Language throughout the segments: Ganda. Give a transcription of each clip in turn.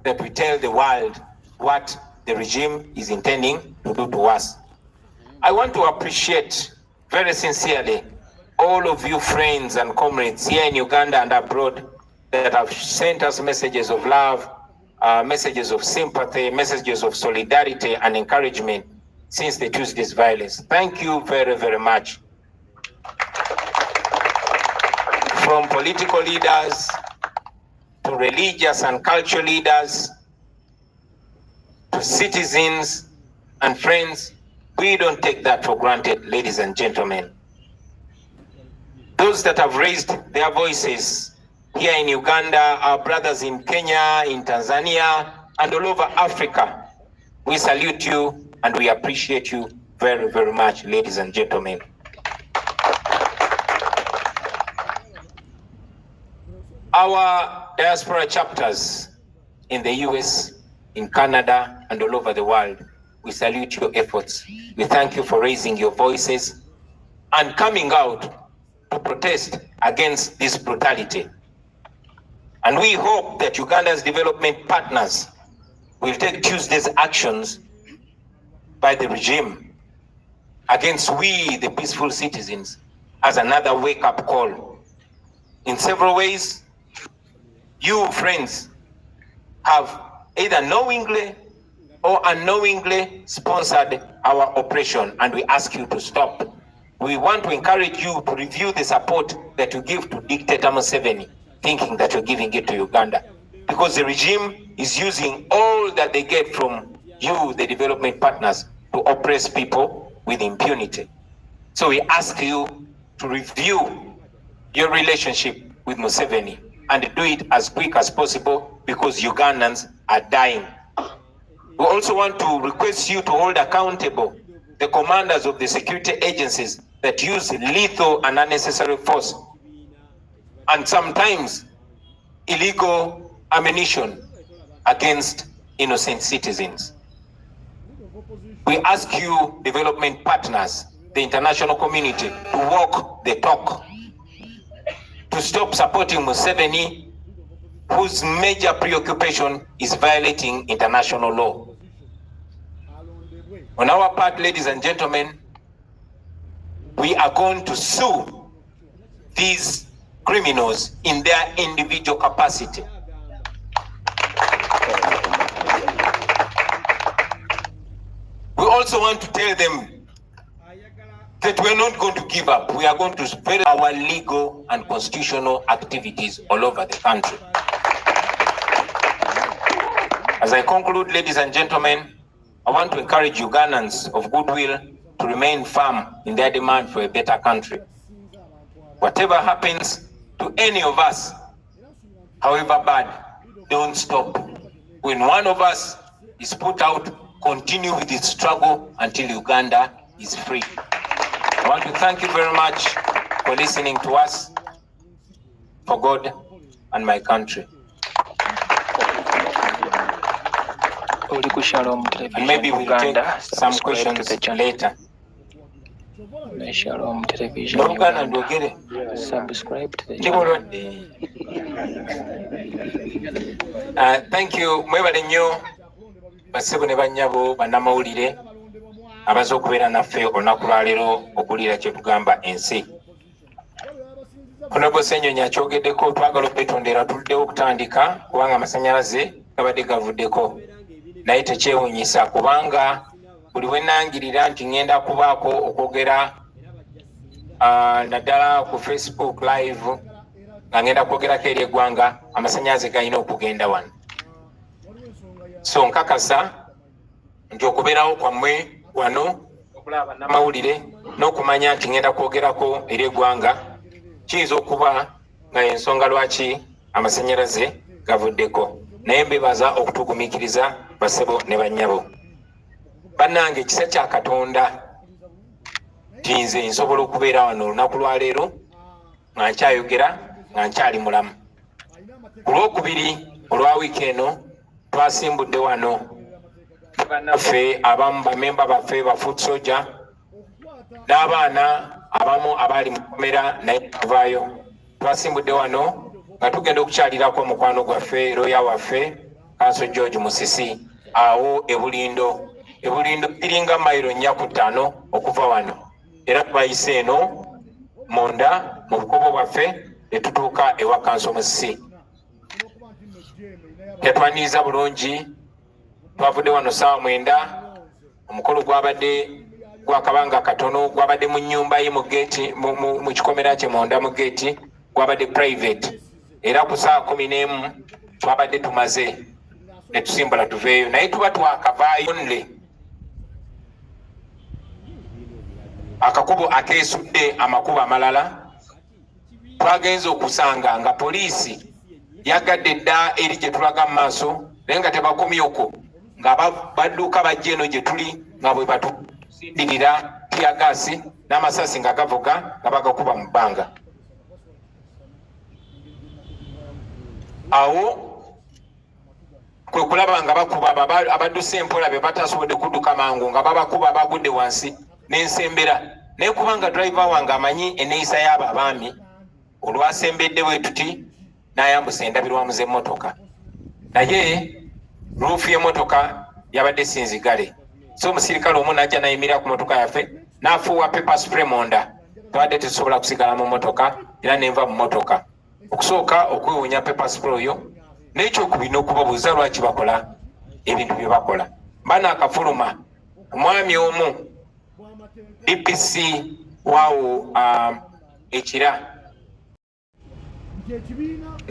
that we tell the world what the regime is intending to do to us. I want to appreciate very sincerely all of you friends and comrades here in Uganda and abroad that have sent us messages of love, messages of sympathy, messages of solidarity and encouragement since the Tuesday's violence. Thank you very, very much. From political leaders to religious and cultural leaders to citizens and friends, we don't take that for granted, ladies and gentlemen. Those that have raised their voices here in Uganda, our brothers in Kenya, in Tanzania, and all over Africa, we salute you and we appreciate you very, very much, ladies and gentlemen. Our diaspora chapters in the US, in Canada, and all over the world, we salute your efforts. We thank you for raising your voices and coming out to protest against this brutality. And we hope that Uganda's development partners will take Tuesday's actions by the regime against we, the peaceful citizens, as another wake-up call. In several ways, you, friends, have either knowingly or unknowingly sponsored our operation, and we ask you to stop. We want to encourage you to review the support that you give to dictator Museveni, thinking that you're giving it to Uganda, because the regime is using all that they get from you, the development partners, to oppress people with impunity. So we ask you to review your relationship with Museveni and do it as quick as possible, because Ugandans are dying. We also want to request you to hold accountable the commanders of the security agencies that use lethal and unnecessary force and sometimes illegal ammunition against innocent citizens. We ask you, development partners, the international community, to walk the talk, to stop supporting Museveni, whose major preoccupation is violating international law. On our part, ladies and gentlemen, we are going to sue these criminals in their individual capacity. We also want to tell them that we're not going to give up. We are going to spread our legal and constitutional activities all over the country. As I conclude, ladies and gentlemen, I want to encourage Ugandans of goodwill to remain firm in their demand for a better country. Whatever happens to any of us, however bad, don't stop. When one of us is put out, continue with the struggle until Uganda is free. I want to thank you very much for listening to us, for God and my country. And maybe we'll take some questions later. Shalom Television Uganda. Subscribe to the channel. Thank you. Mwebale nnyo basebo ne bannyabo bannamawulire abaza okubeera naffe olunaku lwa leero okuwulira kye tugamba ensi. Honorable Ssenyonyi akyogeddeko, twagala okwetondera tuluddewo okutandika kubanga amasannyalaze gabadde gavuddeko, naye tekyewuunyisa kubanga buli we nangirira nti ngenda kubaako okwogera naddala ku Facebook live nga ngenda kwogerako eri eggwanga, amasannyalaze galina okugenda wano. So nkakasa nti okubeerawo kwammwe wano okulaba bannamawulire n'okumanya nti ngenda kwogerako eri eggwanga kiyinza okuba nga ensonga lwaki amasannyalaze gavuddeko, naye mbebaza okutugumiikiriza basebo ne bannyabo. Bannange, ekisa kya Katonda nti nze nsobola okubeera wano olunaku lwa leero nga nkyayogera nga nkyali mulamu. Ku lwokubiri olwa wiiki eno twasimbudde wano bannaffe abamu bamemba baffe ba Foot Soldier n'abaana abamu abaali mu kkomera naye tuvaayo. Twasimbudde wano nga tugenda okukyalirako omukwano gwaffe, looya waffe Council George Musisi awo ebulindo iringa mailo 4 okuva wano era bayise eno monda mu bukobo bwaffe ne tutuuka ewa Council Musisi. Yatwaniriza bulungi, twavudde wano ssaawa 9. Omukolo gwabadde gwakabanga katono, gwabadde mu nnyumba ye mu gate mu kikomera kye monda mu gate, gwabadde private era ku ssaawa 11 twabadde tumaze ne tusimbula tuveeyo, naye tuba twakavaayo only akakubo akeesudde amakubo amalala. Twagenza okusanga nga poliisi yagadde dda eri gye tulaga mu maaso, naye nga tebakomye okwo nga badduka bajja eno gye tuli nga bwe batusindirira tiyagasi n'amasasi nga gavuga nga bagakuba mu bbanga. Awo kwe kulaba nga bakuba abadduse empola be batasobodde kudduka mangu nga babakuba bagudde wansi n'ensembera, naye kubanga driver wange amanyi enneeyisa y'abo abaami, olwasembedde bwe tuti n'ayambusa endabirwamu z'emmotoka, naye ruufu y'emmotoka yabadde sinzigale. So omusirikale omu n'ajja n'ayimirira ku mmotoka yaffe n'afuuwa pepper spray munda, tubadde tetusobola kusigala mu mmotoka era nenva mu mmotoka okusooka okwewuunya pepper spray oyo, n'ekyokubiri okubabuuza lwaki bakola ebintu bye bakola. Bana akafuluma omwami omu DPC waawo Ekira,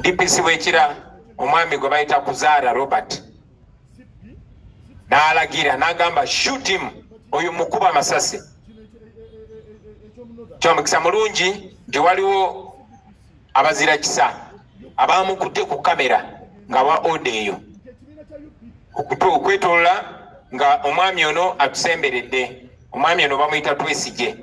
DPC w'Ekira omwami gwe bayita Kuzaara Robert n'alagira n'agamba shoot him, oyo mukuba amasasi. Kyomukisa mulungi nti waliwo abazira kisa abamukutte ku kamera nga wa ode eyo okwetolola nga omwami ono atusemberedde. Omwami ono bamuyita Twesige,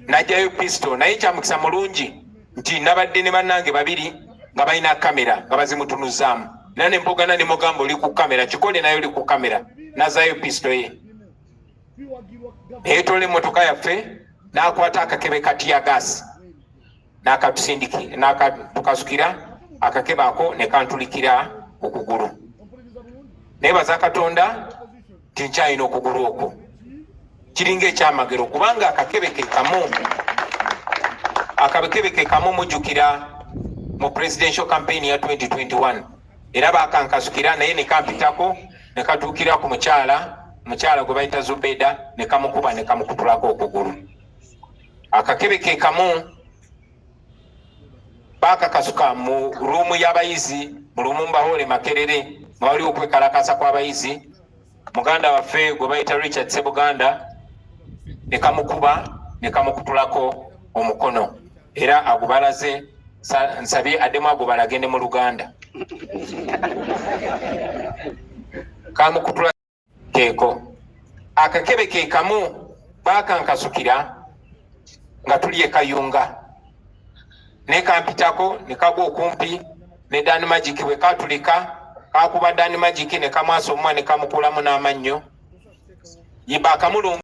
najjayo pisto, naye kyamukisa mulungi nti nabadde ne bannange babiri nga balina kamera nga bazimutunuzaamu, era ne mpogana ne mugamba oli ku kamera, kikole naye oli ku kamera, nazayo pisto ye neetola emmotoka yaffe n'akwata akakebe katiya gaasi n'akatukasukira akakebe ako ne kantulikira okugulu. Neebaza Katonda nti nkyalina okugulu okwo kiringa ekyamagero, kubanga akakebe ke kamu mujjukira mu presidential campaign ya 2021 era bakankasukira naye ne kampitako ne katuukira ku mukyala gwe bayita Zubeda ne kamukuba ne kamukutulako okugulu. Akakebe ke kamu bakakasuka mu ruumu y'abayizi mu Lumumba Hall Makerere nga waliwo okwekalakasa kw'abayizi. Muganda waffe gwe bayita Richard Sebuganda ne kamukuba ne kamukutulako omukono era agubalaze. Nsabye addemu agubala agende mu Luganda. Kamukutula keeko akakebe ke kamu bakankasukira nga tuli e Kayunga ne kampitako ne kagwa okumpi ne Dan Magic bwe katulika kakuba Dan Magic ne kamwasa omwana ne kamukulamu n'amannyo yiba akamulungu